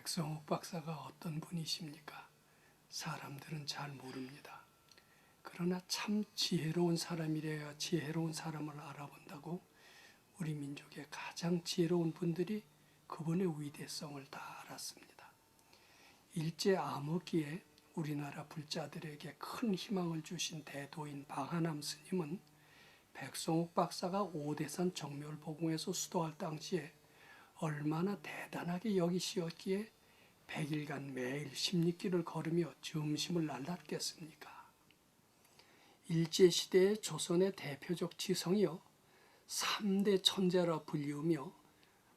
백성욱 박사가 어떤 분이십니까? 사람들은 잘 모릅니다. 그러나 참 지혜로운 사람이래야 지혜로운 사람을 알아본다고 우리 민족의 가장 지혜로운 분들이 그분의 위대성을 다 알았습니다. 일제 암흑기에 우리나라 불자들에게 큰 희망을 주신 대도인 방한함 스님은 백성욱 박사가 오대산 정멸보궁에서 수도할 당시에 얼마나 대단하게 여기시었기에 100일간 매일 십리길을 걸으며 점심을 날랐겠습니까? 일제시대의 조선의 대표적 지성이요 3대 천재라 불리우며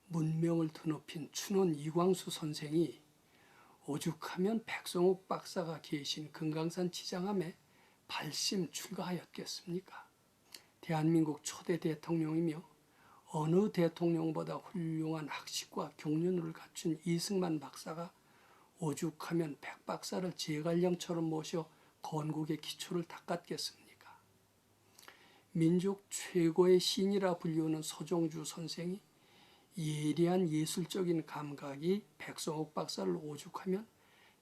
문명을 드높인 춘원 이광수 선생이 오죽하면 백성욱 박사가 계신 금강산 지장암에 발심 출가하였겠습니까? 대한민국 초대 대통령이며 어느 대통령보다 훌륭한 학식과 경륜을 갖춘 이승만 박사가 오죽하면 백 박사를 제갈량처럼 모셔 건국의 기초를 닦았겠습니까? 민족 최고의 신이라 불리우는 서정주 선생이 예리한 예술적인 감각이 백성욱 박사를 오죽하면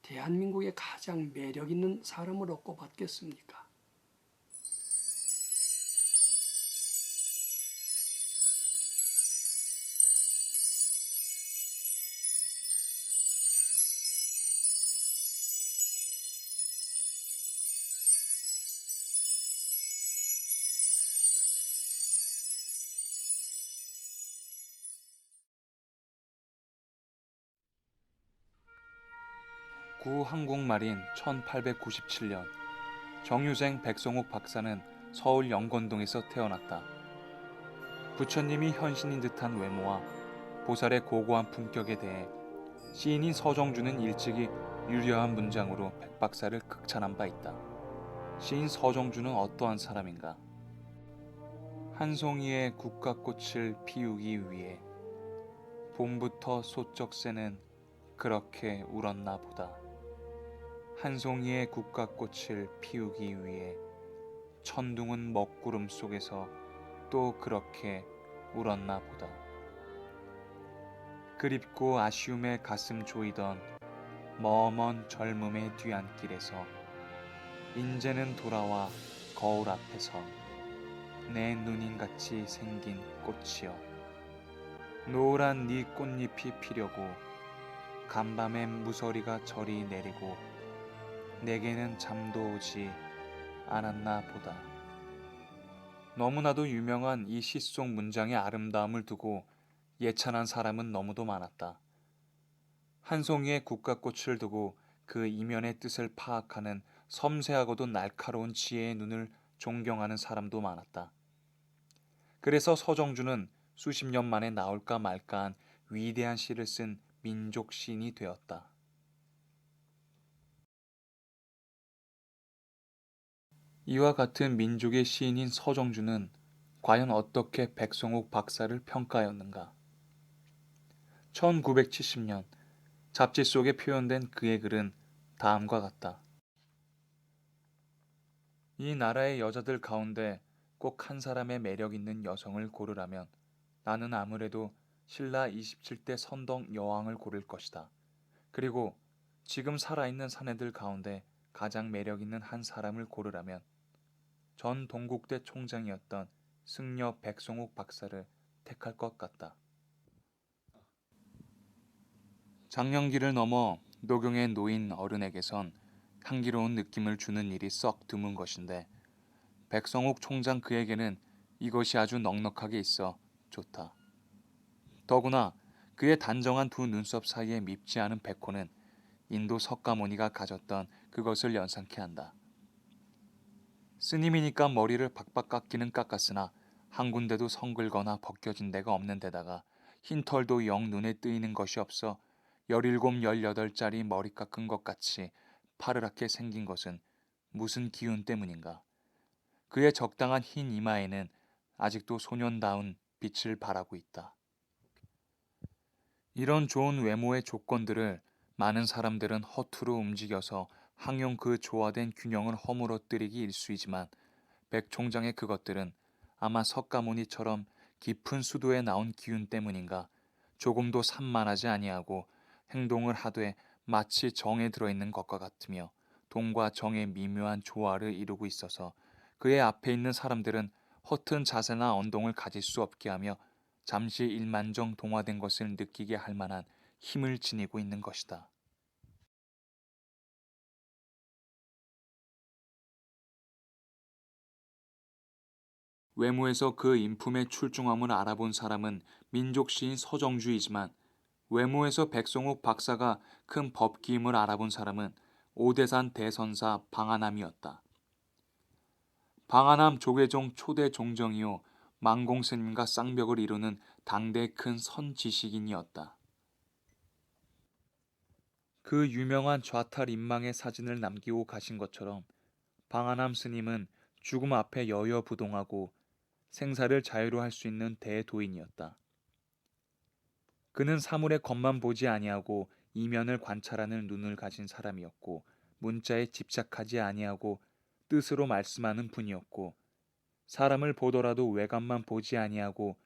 대한민국의 가장 매력 있는 사람으로 꼽았겠습니까? 구항공말인 1897년 정유생 백성욱 박사는 서울 영건동에서 태어났다. 부처님이 현신인 듯한 외모와 보살의 고고한 품격에 대해 시인인 서정주는 일찍이 유려한 문장으로 백 박사를 극찬한 바 있다. 시인 서정주는 어떠한 사람인가? 한 송이의 국화꽃을 피우기 위해 봄부터 소쩍새는 그렇게 울었나 보다. 한 송이의 국화꽃을 피우기 위해 천둥은 먹구름 속에서 또 그렇게 울었나 보다. 그립고 아쉬움에 가슴 조이던 머먼 젊음의 뒤안길에서 인제는 돌아와 거울 앞에서 내 누님같이 생긴 꽃이여 노란 네 꽃잎이 피려고 간밤엔 무서리가 저리 내리고 내게는 잠도 오지 않았나 보다. 너무나도 유명한 이 시 속 문장의 아름다움을 두고 예찬한 사람은 너무도 많았다. 한 송이의 국화꽃을 두고 그 이면의 뜻을 파악하는 섬세하고도 날카로운 지혜의 눈을 존경하는 사람도 많았다. 그래서 서정주는 수십 년 만에 나올까 말까한 위대한 시를 쓴 민족 시인이 되었다. 이와 같은 민족의 시인인 서정주는 과연 어떻게 백성욱 박사를 평가하였는가? 1970년 잡지 속에 표현된 그의 글은 다음과 같다. 이 나라의 여자들 가운데 꼭 한 사람의 매력 있는 여성을 고르라면 나는 아무래도 신라 27대 선덕 여왕을 고를 것이다. 그리고 지금 살아있는 사내들 가운데 가장 매력 있는 한 사람을 고르라면 전 동국대 총장이었던 승려 백성욱 박사를 택할 것 같다. 장년기를 넘어 노경에 놓인 어른에게선 향기로운 느낌을 주는 일이 썩 드문 것인데 백성욱 총장 그에게는 이것이 아주 넉넉하게 있어 좋다. 더구나 그의 단정한 두 눈썹 사이에 밉지 않은 백호는 인도 석가모니가 가졌던 그것을 연상케 한다. 스님이니까 머리를 박박 깎기는 깎았으나 한 군데도 성글거나 벗겨진 데가 없는 데다가 흰 털도 영 눈에 띄는 것이 없어 17, 18짜리 머리 깎은 것 같이 파르랗게 생긴 것은 무슨 기운 때문인가. 그의 적당한 흰 이마에는 아직도 소년다운 빛을 발하고 있다. 이런 좋은 외모의 조건들을 많은 사람들은 허투루 움직여서 항용 그 조화된 균형을 허물어뜨리기 일쑤이지만 백 총장의 그것들은 아마 석가모니처럼 깊은 수도에 나온 기운 때문인가 조금도 산만하지 아니하고 행동을 하되 마치 정에 들어있는 것과 같으며 동과 정의 미묘한 조화를 이루고 있어서 그의 앞에 있는 사람들은 허튼 자세나 언동을 가질 수 없게 하며 잠시 일만정 동화된 것을 느끼게 할 만한 힘을 지니고 있는 것이다. 외모에서 그 인품의 출중함을 알아본 사람은 민족 시인 서정주이지만 외모에서 백성옥 박사가 큰 법기임을 알아본 사람은 오대산 대선사 방아남이었다. 방아남 조계종 초대 종정이요 망공스님과 쌍벽을 이루는 당대 큰 선지식인이었다. 그 유명한 좌탈 인망의 사진을 남기고 가신 것처럼 방아남 스님은 죽음 앞에 여여부동하고 생사를 자유로 할 수 있는 대도인이었다. 그는 사물의 겉만 보지 아니하고 이면을 관찰하는 눈을 가진 사람이었고 문자에 집착하지 아니하고 뜻으로 말씀하는 분이었고 사람을 보더라도 외관만 보지 아니하고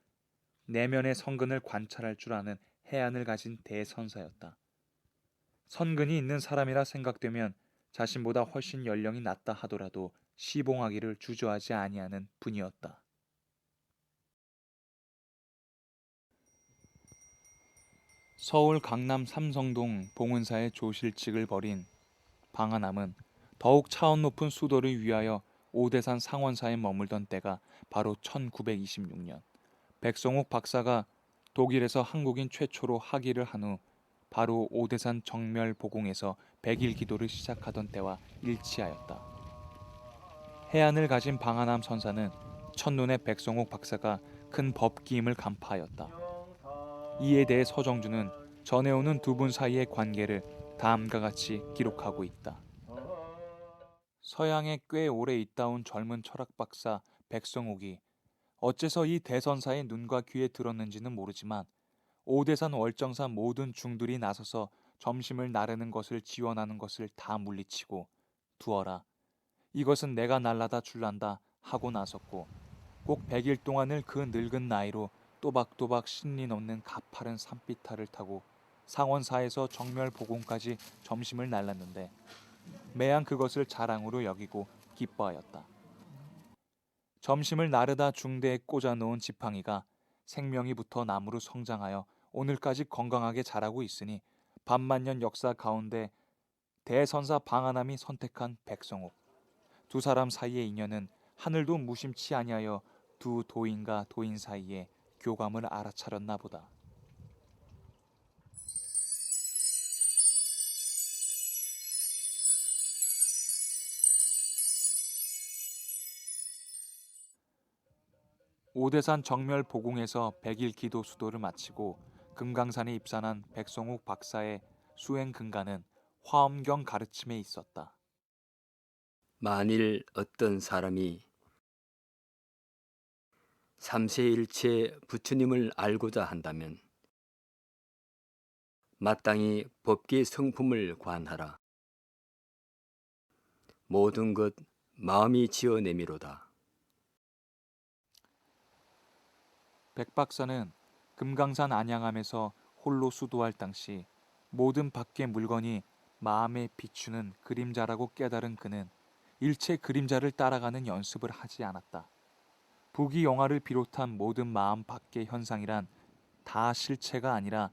내면의 성근을 관찰할 줄 아는 해안을 가진 대선사였다. 선근이 있는 사람이라 생각되면 자신보다 훨씬 연령이 낮다 하더라도 시봉하기를 주저하지 아니하는 분이었다. 서울 강남 삼성동 봉은사의 조실직을 벌인 방아남은 더욱 차원 높은 수도를 위하여 오대산 상원사에 머물던 때가 바로 1926년 백성옥 박사가 독일에서 한국인 최초로 학위를 한 후 바로 오대산 정멸보궁에서 백일 기도를 시작하던 때와 일치하였다. 해안을 가진 방아남 선사는 첫눈에 백성옥 박사가 큰 법기임을 간파하였다. 이에 대해 서정주는 전해오는 두 분 사이의 관계를 다음과 같이 기록하고 있다. 서양에 꽤 오래 있다 온 젊은 철학 박사 백성옥이 어째서 이 대선사의 눈과 귀에 들었는지는 모르지만 오대산 월정사 모든 중들이 나서서 점심을 나르는 것을 지원하는 것을 다 물리치고 두어라. 이것은 내가 날라다 줄란다 하고 나섰고 꼭 100일 동안을 그 늙은 나이로 또박또박 신리 넘는 가파른 산비탈을 타고 상원사에서 정멸보궁까지 점심을 날랐는데 매양 그것을 자랑으로 여기고 기뻐하였다. 점심을 나르다 중대에 꽂아 놓은 지팡이가 생명이 붙어 나무로 성장하여 오늘까지 건강하게 자라고 있으니 반만년 역사 가운데 대선사 방아남이 선택한 백성옥. 두 사람 사이의 인연은 하늘도 무심치 아니하여 두 도인과 도인 사이에 교감을 알아차렸나 보다. 오대산 정멸보궁에서 100일 기도 수도를 마치고 금강산에 입산한 백성옥 박사의 수행 근간은 화엄경 가르침에 있었다. 만일 어떤 사람이 삼세일체 부처님을 알고자 한다면 마땅히 법계 성품을 관하라. 모든 것 마음이 지어내미로다. 백 박사는 금강산 안양암에서 홀로 수도할 당시 모든 밖의 물건이 마음에 비추는 그림자라고 깨달은 그는 일체 그림자를 따라가는 연습을 하지 않았다. 부귀 영화를 비롯한 모든 마음 밖의 현상이란 다 실체가 아니라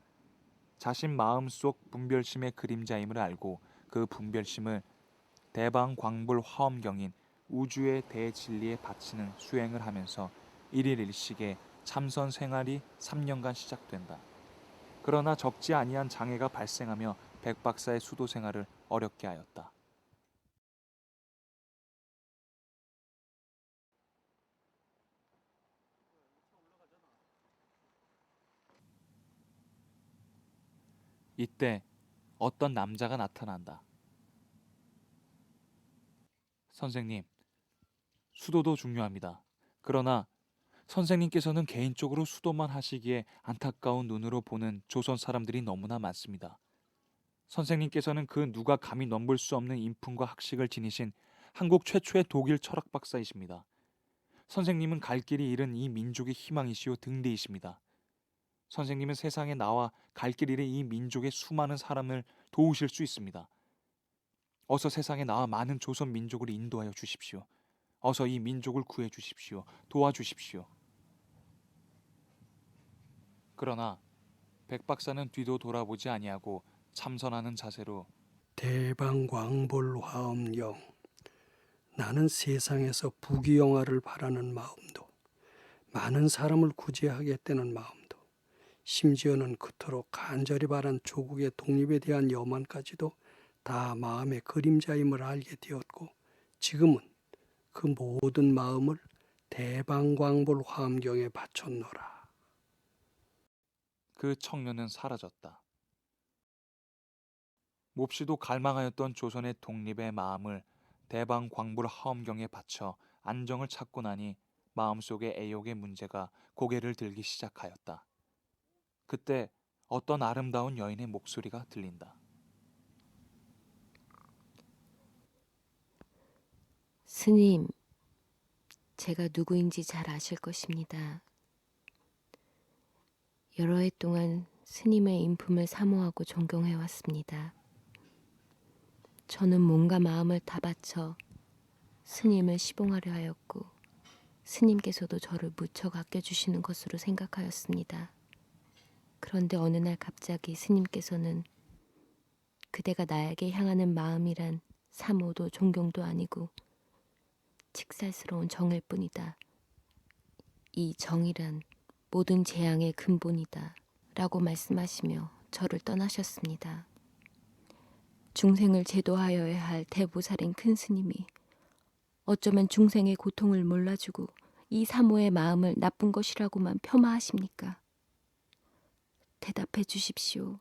자신 마음속 분별심의 그림자임을 알고 그 분별심을 대방광불 화엄경인 우주의 대진리에 바치는 수행을 하면서 일일 일식의 참선 생활이 3년간 시작된다. 그러나 적지 아니한 장애가 발생하며 백 박사의 수도 생활을 어렵게 하였다. 이때 어떤 남자가 나타난다. 선생님, 수도도 중요합니다. 그러나 선생님께서는 개인적으로 수도만 하시기에 안타까운 눈으로 보는 조선 사람들이 너무나 많습니다. 선생님께서는 그 누가 감히 넘볼 수 없는 인품과 학식을 지니신 한국 최초의 독일 철학 박사이십니다. 선생님은 갈 길이 잃은 이 민족의 희망이시오 등대이십니다. 선생님은 세상에 나와 갈 길 잃은 이 민족의 수많은 사람을 도우실 수 있습니다. 어서 세상에 나와 많은 조선 민족을 인도하여 주십시오. 어서 이 민족을 구해 주십시오. 도와주십시오. 그러나 백 박사는 뒤도 돌아보지 아니하고 참선하는 자세로 대방광불화엄경. 나는 세상에서 부귀영화를 바라는 마음도, 많은 사람을 구제하겠다는 마음도, 심지어는 그토록 간절히 바란 조국의 독립에 대한 염원까지도 다 마음의 그림자임을 알게 되었고, 지금은 그 모든 마음을 대방광불화엄경에 바쳤노라. 그 청년은 사라졌다. 몹시도 갈망하였던 조선의 독립의 마음을 대방광불 하엄경에 바쳐 안정을 찾고 나니 마음속의 애욕의 문제가 고개를 들기 시작하였다. 그때 어떤 아름다운 여인의 목소리가 들린다. 스님, 제가 누구인지 잘 아실 것입니다. 여러 해 동안 스님의 인품을 사모하고 존경해왔습니다. 저는 몸과 마음을 다 바쳐 스님을 시봉하려 하였고, 스님께서도 저를 무척 아껴주시는 것으로 생각하였습니다. 그런데 어느 날 갑자기 스님께서는 그대가 나에게 향하는 마음이란 사모도 존경도 아니고 칙살스러운 정일 뿐이다. 이 정이란 모든 재앙의 근본이다. 라고 말씀하시며 저를 떠나셨습니다. 중생을 제도하여야 할 대보살인 큰 스님이 어쩌면 중생의 고통을 몰라주고 이 사모의 마음을 나쁜 것이라고만 폄하하십니까? 대답해 주십시오.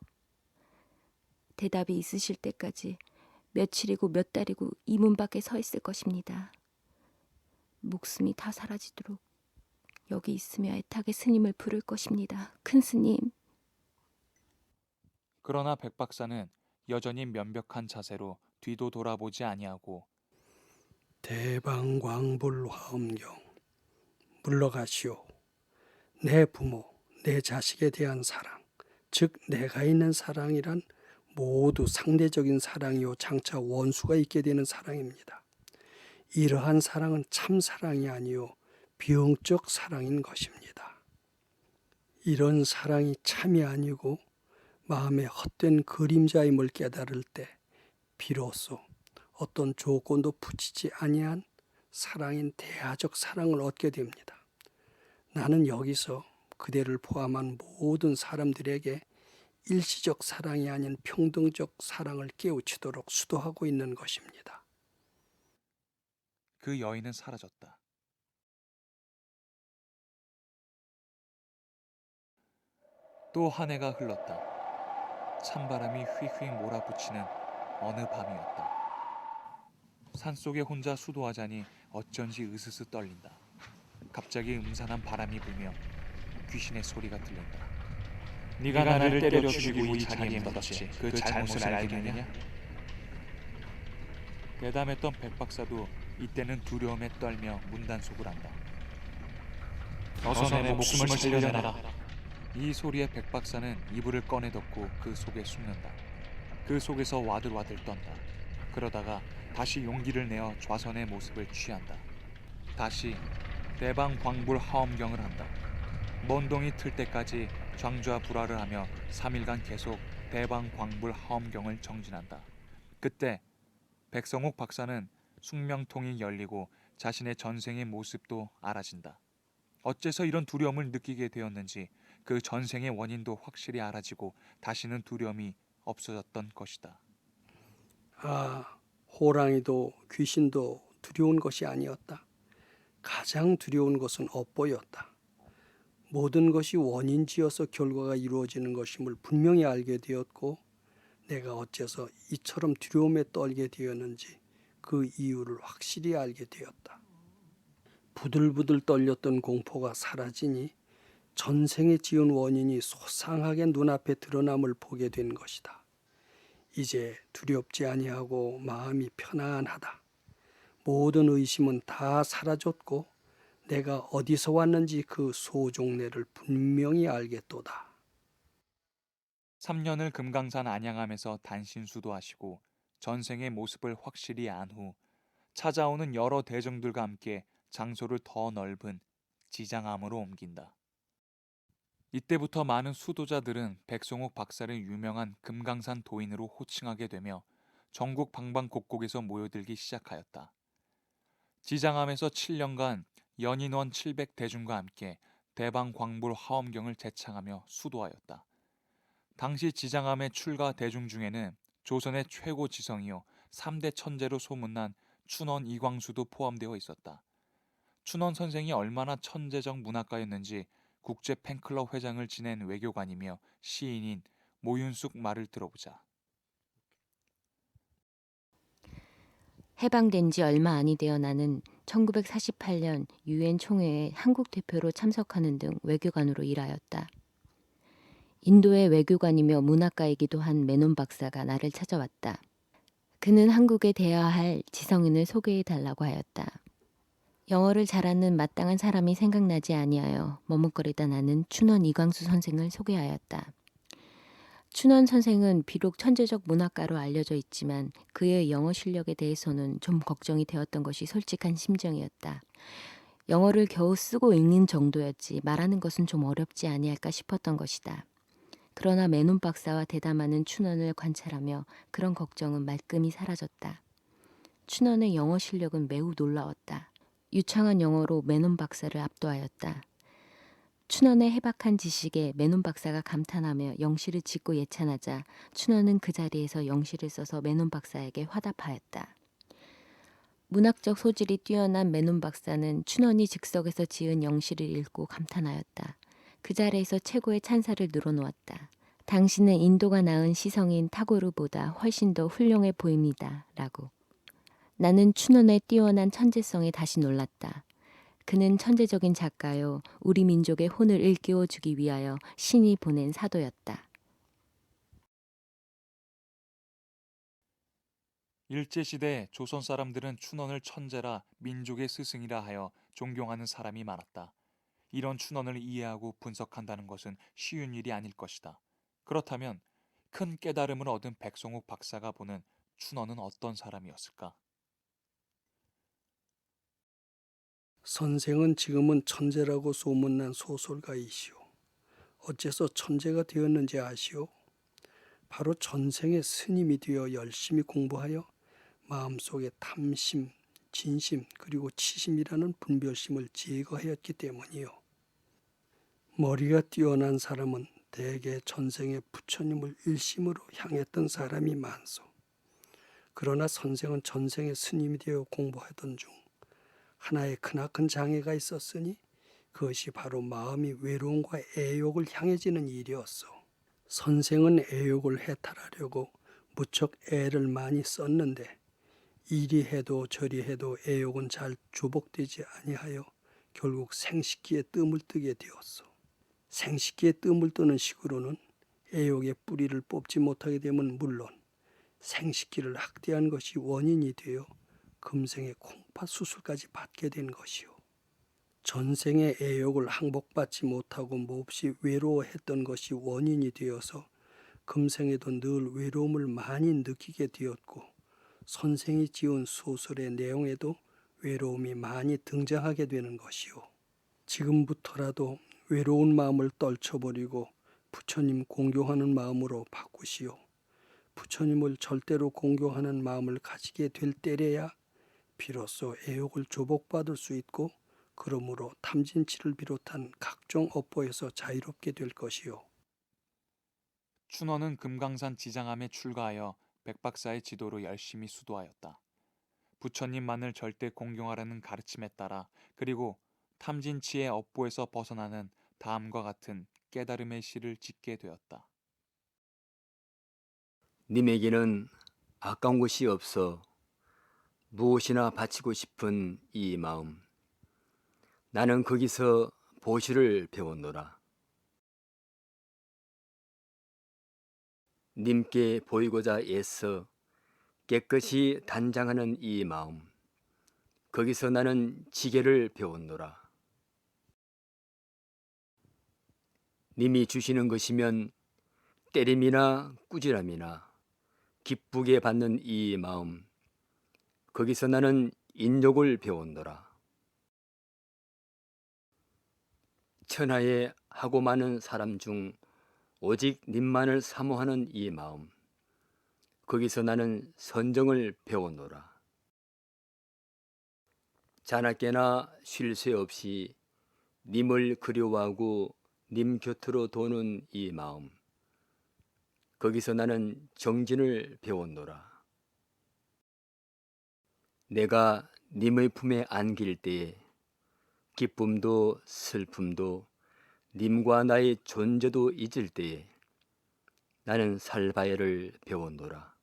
대답이 있으실 때까지 며칠이고 몇 달이고 이 문 밖에 서 있을 것입니다. 목숨이 다 사라지도록 여기 있으며 애타게 스님을 부를 것입니다. 큰 스님. 그러나 백 박사는 여전히 면벽한 자세로 뒤도 돌아보지 아니하고 대방광불화엄경. 물러가시오. 내 부모, 내 자식에 대한 사랑, 즉 내가 있는 사랑이란 모두 상대적인 사랑이요 장차 원수가 있게 되는 사랑입니다. 이러한 사랑은 참 사랑이 아니요 비용적 사랑인 것입니다. 이런 사랑이 참이 아니고 마음의 헛된 그림자임을 깨달을 때 비로소 어떤 조건도 붙이지 아니한 사랑인 대하적 사랑을 얻게 됩니다. 나는 여기서 그대를 포함한 모든 사람들에게 일시적 사랑이 아닌 평등적 사랑을 깨우치도록 수도하고 있는 것입니다. 그 여인은 사라졌다. 또 한 해가 흘렀다. 찬바람이 휘휘 몰아붙이는 어느 밤이었다. 산속에 혼자 수도하자니 어쩐지 으스스 떨린다. 갑자기 음산한 바람이 불며 귀신의 소리가 들린다. 네가 나를 때려 죽이고 이 자리에 묻었지. 그 잘못을 알게 되느냐? 대담했던 백 박사도 이때는 두려움에 떨며 문단속을 한다. 어서 내 목숨을 살려내라. 이 소리에 백 박사는 이불을 꺼내 덮고 그 속에 숨는다. 그 속에서 와들와들 떤다. 그러다가 다시 용기를 내어 좌선의 모습을 취한다. 다시 대방광불 하엄경을 한다. 먼 동이 틀 때까지 장좌 불화를 하며 3일간 계속 대방광불 하엄경을 정진한다. 그때 백성옥 박사는 숙명통이 열리고 자신의 전생의 모습도 알아진다. 어째서 이런 두려움을 느끼게 되었는지 그 전생의 원인도 확실히 알아지고 다시는 두려움이 없어졌던 것이다. 아, 호랑이도 귀신도 두려운 것이 아니었다. 가장 두려운 것은 업보였다. 모든 것이 원인지어서 결과가 이루어지는 것임을 분명히 알게 되었고, 내가 어째서 이처럼 두려움에 떨게 되었는지 그 이유를 확실히 알게 되었다. 부들부들 떨렸던 공포가 사라지니 전생에 지은 원인이 소상하게 눈앞에 드러남을 보게 된 것이다. 이제 두렵지 아니하고 마음이 편안하다. 모든 의심은 다 사라졌고 내가 어디서 왔는지 그 소종례를 분명히 알겠도다. 3년을 금강산 안양함에서 단신 수도하시고 전생의 모습을 확실히 안 후 찾아오는 여러 대중들과 함께 장소를 더 넓은 지장암으로 옮긴다. 이때부터 많은 수도자들은 백송옥 박사를 유명한 금강산 도인으로 호칭하게 되며 전국 방방곡곡에서 모여들기 시작하였다. 지장암에서 7년간 연인원 700대중과 함께 대방광불 화엄경을 제창하며 수도하였다. 당시 지장암의 출가 대중 중에는 조선의 최고 지성이요 3대 천재로 소문난 춘원 이광수도 포함되어 있었다. 춘원 선생이 얼마나 천재적 문학가였는지 국제 팬클럽 회장을 지낸 외교관이며 시인인 모윤숙 말을 들어보자. 해방된 지 얼마 아니 되어 나는 1948년 유엔 총회에 한국 대표로 참석하는 등 외교관으로 일하였다. 인도의 외교관이며 문학가이기도 한 메논 박사가 나를 찾아왔다. 그는 한국에 대여할 지성인을 소개해 달라고 하였다. 영어를 잘하는 마땅한 사람이 생각나지 아니하여 머뭇거리다 나는 춘원 이광수 선생을 소개하였다. 춘원 선생은 비록 천재적 문학가로 알려져 있지만 그의 영어 실력에 대해서는 좀 걱정이 되었던 것이 솔직한 심정이었다. 영어를 겨우 쓰고 읽는 정도였지 말하는 것은 좀 어렵지 아니할까 싶었던 것이다. 그러나 메논 박사와 대담하는 춘원을 관찰하며 그런 걱정은 말끔히 사라졌다. 춘원의 영어 실력은 매우 놀라웠다. 유창한 영어로 메논 박사를 압도하였다. 춘원의 해박한 지식에 메논 박사가 감탄하며 영시를 짓고 예찬하자 춘원은 그 자리에서 영시를 써서 메논 박사에게 화답하였다. 문학적 소질이 뛰어난 메논 박사는 춘원이 즉석에서 지은 영시를 읽고 감탄하였다. 그 자리에서 최고의 찬사를 늘어놓았다. 당신은 인도가 낳은 시성인 타고르보다 훨씬 더 훌륭해 보입니다. 라고. 나는 춘원의 뛰어난 천재성에 다시 놀랐다. 그는 천재적인 작가요. 우리 민족의 혼을 일깨워주기 위하여 신이 보낸 사도였다. 일제시대 조선 사람들은 춘원을 천재라 민족의 스승이라 하여 존경하는 사람이 많았다. 이런 춘원을 이해하고 분석한다는 것은 쉬운 일이 아닐 것이다. 그렇다면 큰 깨달음을 얻은 백송욱 박사가 보는 춘원은 어떤 사람이었을까? 선생은 지금은 천재라고 소문난 소설가이시오. 어째서 천재가 되었는지 아시오? 바로 전생의 스님이 되어 열심히 공부하여 마음속에 탐심, 진심 그리고 치심이라는 분별심을 제거하였기 때문이요. 머리가 뛰어난 사람은 대개 전생의 부처님을 일심으로 향했던 사람이 많소. 그러나 선생은 전생의 스님이 되어 공부하던 중 하나의 크나큰 장애가 있었으니 그것이 바로 마음이 외로움과 애욕을 향해지는 일이었소. 선생은 애욕을 해탈하려고 무척 애를 많이 썼는데 이리 해도 저리 해도 애욕은 잘 주복되지 아니하여 결국 생식기에 뜸을 뜨게 되었소. 생식기에 뜸을 뜨는 식으로는 애욕의 뿌리를 뽑지 못하게 되면 물론 생식기를 학대한 것이 원인이 되어 금생의 콩팥 수술까지 받게 된 것이요. 전생의 애욕을 항복받지 못하고 몹시 외로워했던 것이 원인이 되어서 금생에도 늘 외로움을 많이 느끼게 되었고 선생이 지은 소설의 내용에도 외로움이 많이 등장하게 되는 것이요. 지금부터라도 외로운 마음을 떨쳐버리고 부처님 공경하는 마음으로 바꾸시오. 부처님을 절대로 공경하는 마음을 가지게 될 때래야 비로소 애욕을 조복받을 수 있고 그러므로 탐진치를 비롯한 각종 업보에서 자유롭게 될 것이요. 춘원은 금강산 지장암에 출가하여 백박사의 지도로 열심히 수도하였다. 부처님만을 절대 공경하라는 가르침에 따라 그리고 탐진치의 업보에서 벗어나는 다음과 같은 깨달음의 시를 짓게 되었다. 님에게는 아까운 것이 없어 무엇이나 바치고 싶은 이 마음. 나는 거기서 보시를 배웠노라. 님께 보이고자 애써 깨끗이 단장하는 이 마음. 거기서 나는 지게를 배웠노라. 님이 주시는 것이면 때림이나 꾸지람이나 기쁘게 받는 이 마음, 거기서 나는 인욕을 배웠노라. 천하에 하고 많은 사람 중 오직 님만을 사모하는 이 마음, 거기서 나는 선정을 배웠노라. 자나깨나 쉴 새 없이 님을 그리워하고 님 곁으로 도는 이 마음, 거기서 나는 정진을 배웠노라. 내가 님의 품에 안길 때에 기쁨도 슬픔도 님과 나의 존재도 잊을 때에 나는 살바야를 배웠노라.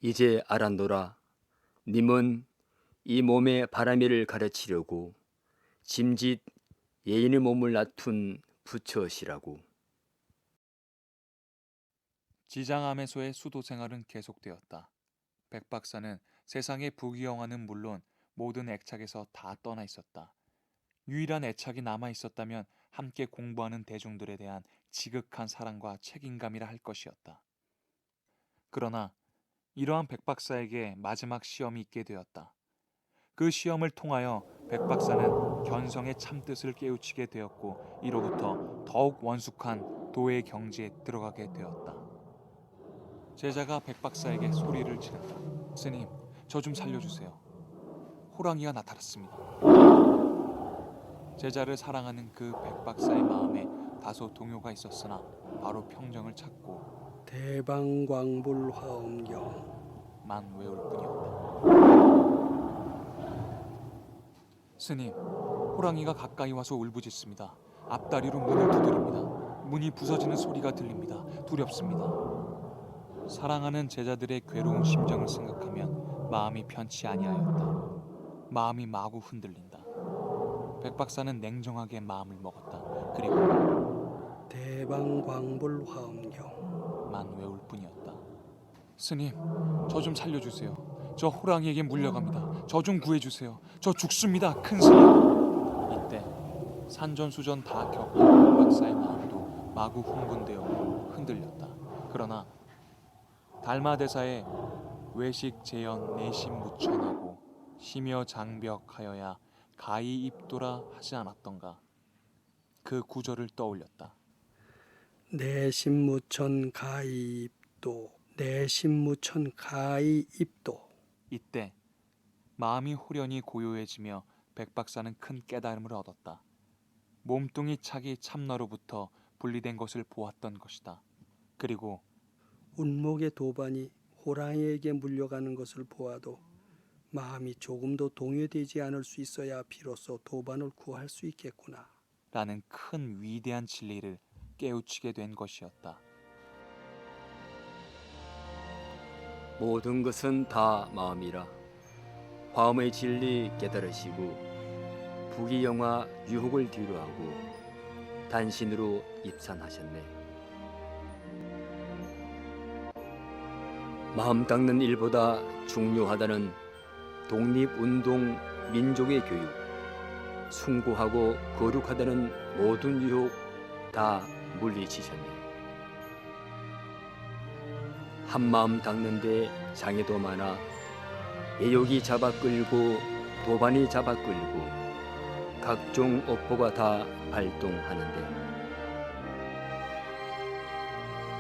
이제 알았노라. 님은 이 몸의 바람이를 가르치려고 짐짓 예인의 몸을 낳둔 부처시라고. 지장암에서의 수도 생활은 계속되었다. 백 박사는 세상의 부귀영화는 물론 모든 애착에서 다 떠나 있었다. 유일한 애착이 남아 있었다면 함께 공부하는 대중들에 대한 지극한 사랑과 책임감이라 할 것이었다. 그러나 이러한 백 박사에게 마지막 시험이 있게 되었다. 그 시험을 통하여 백 박사는 견성의 참뜻을 깨우치게 되었고 이로부터 더욱 원숙한 도의 경지에 들어가게 되었다. 제자가 백 박사에게 소리를 지른다. 스님, 저 좀 살려주세요. 호랑이가 나타났습니다. 제자를 사랑하는 그 백 박사의 마음에 다소 동요가 있었으나 바로 평정을 찾고 대방광불화엄경 외울 뿐이었다. 스님, 호랑이가 가까이 와서 울부짖습니다. 앞다리로 문을 두드립니다. 문이 부서지는 소리가 들립니다. 두렵습니다. 사랑하는 제자들의 괴로운 심정을 생각하면 마음이 편치 아니하였다. 마음이 마구 흔들린다. 백 박사는 냉정하게 마음을 먹었다. 그리고 대방광불화엄경 외울 뿐이었다. 스님, 저 좀 살려주세요. 저 호랑이에게 물려갑니다. 저 좀 구해주세요. 저 죽습니다. 큰 스님. 이때 산전수전 다 겪은 백 박사의 마음도 마구 흥분되었고 흔들렸다. 그러나 달마대사에 외식 재연 내심 무천하고 심여 장벽하여야 가히 입도라 하지 않았던가. 그 구절을 떠올렸다. 내심무천 가이입도 내심무천 가이입도. 이때 마음이 후련히 고요해지며 백 박사는 큰 깨달음을 얻었다. 몸뚱이 착이 참나로부터 분리된 것을 보았던 것이다. 그리고 운목의 도반이 호랑이에게 물려가는 것을 보아도 마음이 조금도 동요되지 않을 수 있어야 비로소 도반을 구할 수 있겠구나. 라는 큰 위대한 진리를 깨우치게 된 것이었다. 모든 것은 다 마음이라. 화음의 진리 깨달으시고 부귀영화 유혹을 뒤로하고 단신으로 입산하셨네. 마음 닦는 일보다 중요하다는 독립운동 민족의 교육, 숭고하고 거룩하다는 모든 유혹 다 물리치셨네. 한마음 닦는데 장애도 많아 애욕이 잡아 끌고 도반이 잡아 끌고 각종 업보가 다 발동하는데,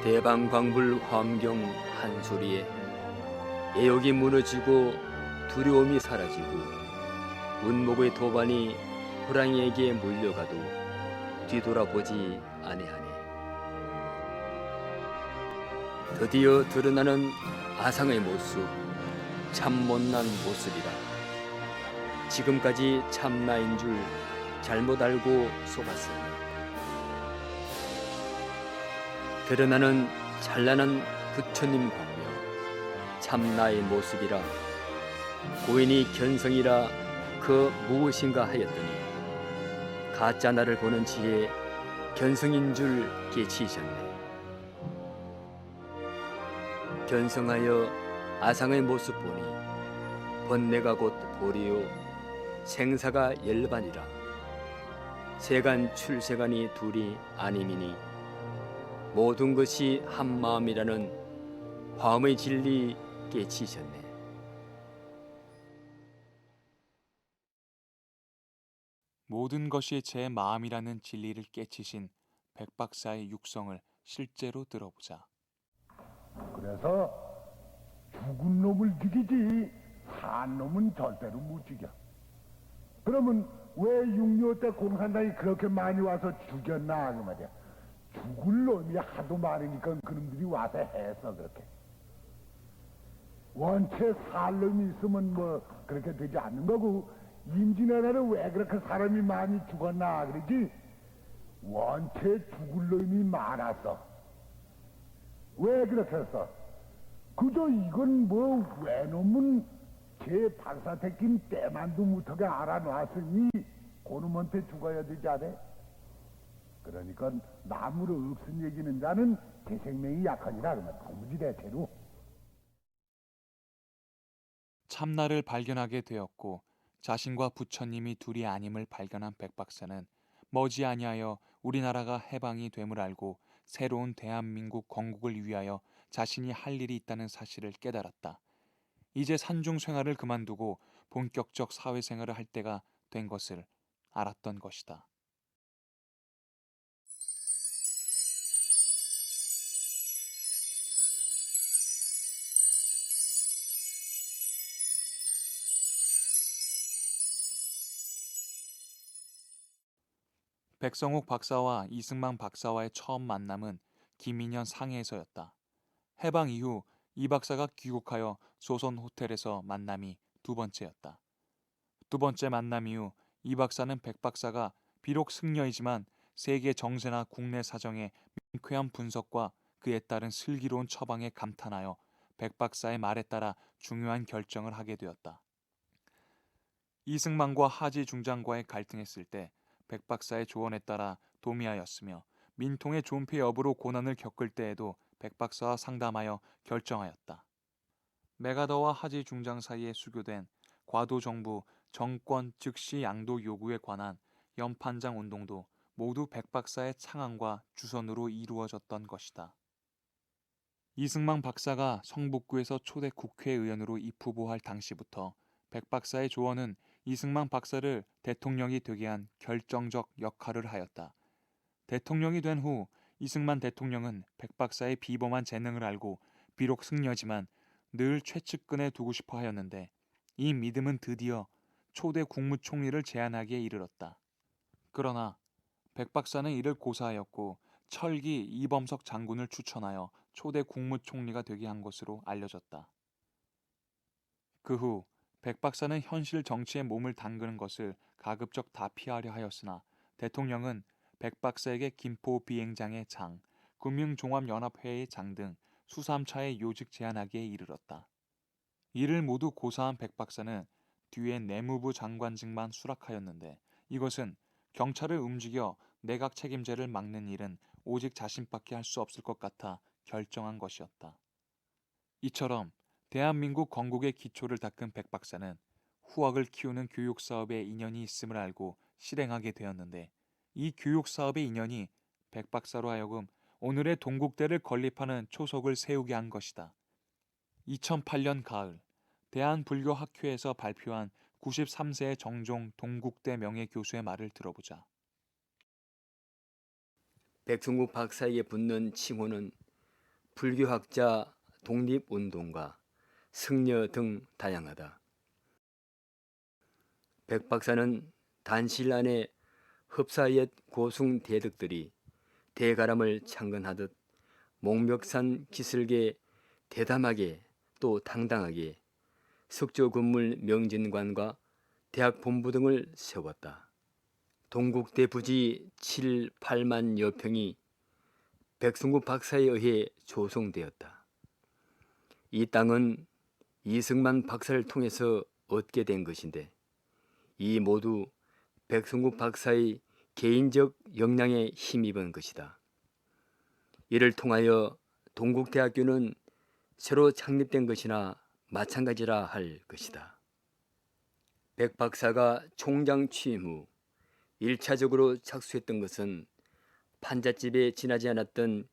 대방광불 화엄경 한 소리에 애욕이 무너지고 두려움이 사라지고 운목의 도반이 호랑이에게 물려가도 뒤돌아보지 아니하네. 드디어 드러나는 아상의 모습, 참 못난 모습이라. 지금까지 참나인 줄 잘못 알고 속았으니 드러나는 찬란한 부처님 광명, 참나의 모습이라. 고인이 견성이라 그 무엇인가 하였더니 가짜 나를 보는 지에 견성인 줄 깨치셨네. 견성하여 아상의 모습 보니 번뇌가 곧 보리요 생사가 열반이라. 세간 출세간이 둘이 아님이니 모든 것이 한 마음이라는 화음의 진리 깨치셨네. 모든 것이 제 마음이라는 진리를 깨치신 백 박사의 육성을 실제로 들어보자. 그래서 죽은 놈을 죽이지 산 놈은 절대로 못 죽여. 그러면 왜 6.25 때 공산당이 그렇게 많이 와서 죽였나 그 말이야. 죽을 놈이 하도 많으니까 그놈들이 와서 했어 그렇게. 원체 살 놈이 있으면 뭐 그렇게 되지 않는 거고, 임진왜란에 왜 그렇게 사람이 많이 죽었나 그러지. 원체 죽을 놈이 많았어. 왜 그렇게 했어? 그저 이건 뭐 외놈은 제 박사택긴 때만도 못하게 알아놨으니 고놈한테 죽어야 되지 않아? 그러니까 나무로 없은 얘기는 자는 제 생명이 약하니라 그러면 도무지 대체로. 참나를 발견하게 되었고 자신과 부처님이 둘이 아님을 발견한 백 박사는 머지아니하여 우리나라가 해방이 됨을 알고 새로운 대한민국 건국을 위하여 자신이 할 일이 있다는 사실을 깨달았다. 이제 산중 생활을 그만두고 본격적 사회생활을 할 때가 된 것을 알았던 것이다. 백성욱 박사와 이승만 박사와의 처음 만남은 김인현 상해에서였다. 해방 이후 이 박사가 귀국하여 조선 호텔에서 만남이 두 번째였다. 두 번째 만남 이후 이 박사는 백 박사가 비록 승려이지만 세계 정세나 국내 사정의 명쾌한 분석과 그에 따른 슬기로운 처방에 감탄하여 백 박사의 말에 따라 중요한 결정을 하게 되었다. 이승만과 하지 중장과의 갈등했을 때 백 박사의 조언에 따라 도미하였으며 민통의 존폐 여부로 고난을 겪을 때에도 백 박사와 상담하여 결정하였다. 메가더와 하지 중장 사이에 수교된 과도정부 정권 즉시 양도 요구에 관한 연판장 운동도 모두 백 박사의 창안과 주선으로 이루어졌던 것이다. 이승만 박사가 성북구에서 초대 국회의원으로 입후보할 당시부터 백 박사의 조언은 이승만 박사를 대통령이 되게 한 결정적 역할을 하였다. 대통령이 된 후 이승만 대통령은 백 박사의 비범한 재능을 알고 비록 승려지만 늘 최측근에 두고 싶어 하였는데 이 믿음은 드디어 초대 국무총리를 제안하기에 이르렀다. 그러나 백 박사는 이를 고사하였고 철기 이범석 장군을 추천하여 초대 국무총리가 되게 한 것으로 알려졌다. 그 후 백 박사는 현실 정치에 몸을 담그는 것을 가급적 다 피하려 하였으나 대통령은 백 박사에게 김포 비행장의 장, 금융종합연합회의 장 등 수삼차의 요직 제안하기에 이르렀다. 이를 모두 고사한 백 박사는 뒤에 내무부 장관직만 수락하였는데 이것은 경찰을 움직여 내각 책임제를 막는 일은 오직 자신밖에 할 수 없을 것 같아 결정한 것이었다. 이처럼 대한민국 건국의 기초를 닦은 백 박사는 후학을 키우는 교육 사업에 인연이 있음을 알고 실행하게 되었는데 이 교육 사업의 인연이 백 박사로 하여금 오늘의 동국대를 건립하는 초석을 세우게 한 것이다. 2008년 가을 대한불교학회에서 발표한 93세의 정종 동국대 명예교수의 말을 들어보자. 백승국 박사에게 붙는 칭호는 불교학자, 독립운동가, 승려 등 다양하다. 백 박사는 단실 안에 흡사옛 고승 대득들이 대가람을 창건하듯 목멱산 기슭에 대담하게 또 당당하게 석조건물 명진관과 대학 본부 등을 세웠다. 동국대 부지 7, 8만여 평이 백승국 박사에 의해 조성되었다. 이 땅은 이승만 박사를 통해서 얻게 된 것인데 이 모두 백승국 박사의 개인적 역량에 힘입은 것이다. 이를 통하여 동국대학교는 새로 창립된 것이나 마찬가지라 할 것이다. 백 박사가 총장 취임 후 1차적으로 착수했던 것은 판잣집에 지나지 않았던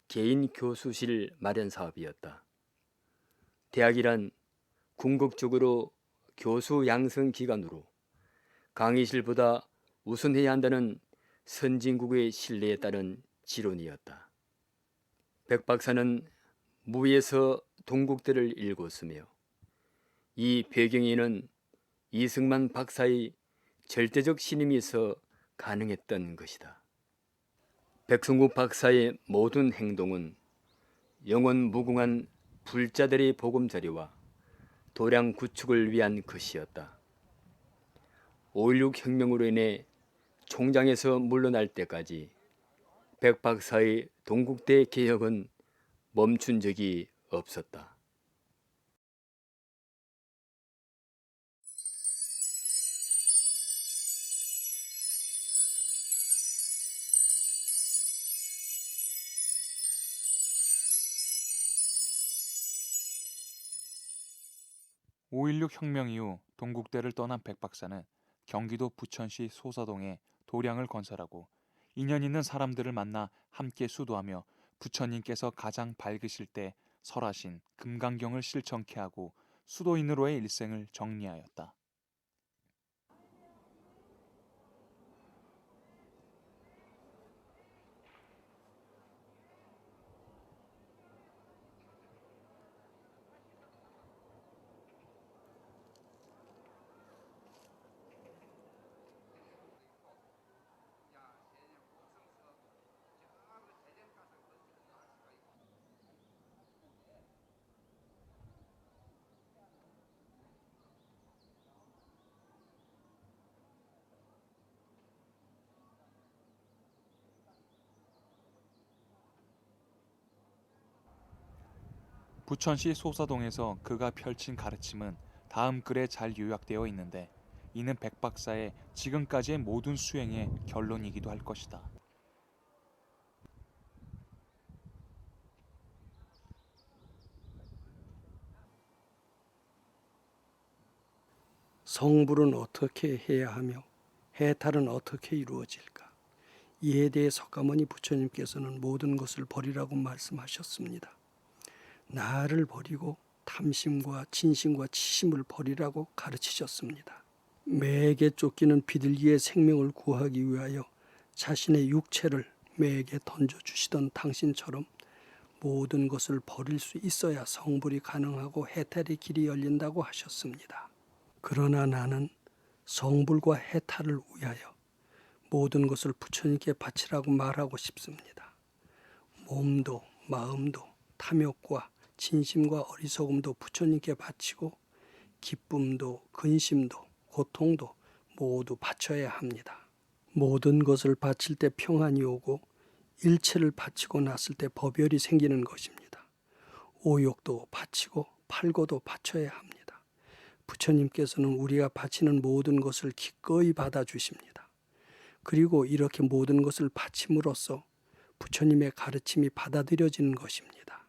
개인 교수실 마련 사업이었다. 대학이란 궁극적으로 교수 양성 기관으로 강의실보다 우선해야 한다는 선진국의 신뢰에 따른 지론이었다. 백 박사는 무에서 동국대를 일궜으며 이 배경에는 이승만 박사의 절대적 신임이 있어 가능했던 것이다. 백성구 박사의 모든 행동은 영원 무궁한 불자들의 보금자리와 도량 구축을 위한 것이었다. 5.16 혁명으로 인해 총장에서 물러날 때까지 백 박사의 동국대 개혁은 멈춘 적이 없었다. (5.16) 혁명 이후 동국대를 떠난 백 박사는 경기도 부천시 소사동에 도량을 건설하고 인연 있는 사람들을 만나 함께 수도하며 부처님께서 가장 밝으실 때 설하신 금강경을 실천케 하고 수도인으로의 일생을 정리하였다. 부천시 소사동에서 그가 펼친 가르침은 다음 글에 잘 요약되어 있는데 이는 백 박사의 지금까지의 모든 수행의 결론이기도 할 것이다. 성불은 어떻게 해야 하며 해탈은 어떻게 이루어질까? 이에 대해 석가모니 부처님께서는 모든 것을 버리라고 말씀하셨습니다. 나를 버리고 탐심과 진심과 치심을 버리라고 가르치셨습니다. 매에게 쫓기는 비둘기의 생명을 구하기 위하여 자신의 육체를 매에게 던져주시던 당신처럼 모든 것을 버릴 수 있어야 성불이 가능하고 해탈의 길이 열린다고 하셨습니다. 그러나 나는 성불과 해탈을 위하여 모든 것을 부처님께 바치라고 말하고 싶습니다. 몸도 마음도 탐욕과 진심과 어리석음도 부처님께 바치고 기쁨도 근심도 고통도 모두 바쳐야 합니다. 모든 것을 바칠 때 평안이 오고 일체를 바치고 났을 때 법열이 생기는 것입니다. 오욕도 바치고 팔고도 바쳐야 합니다. 부처님께서는 우리가 바치는 모든 것을 기꺼이 받아주십니다. 그리고 이렇게 모든 것을 바침으로써 부처님의 가르침이 받아들여지는 것입니다.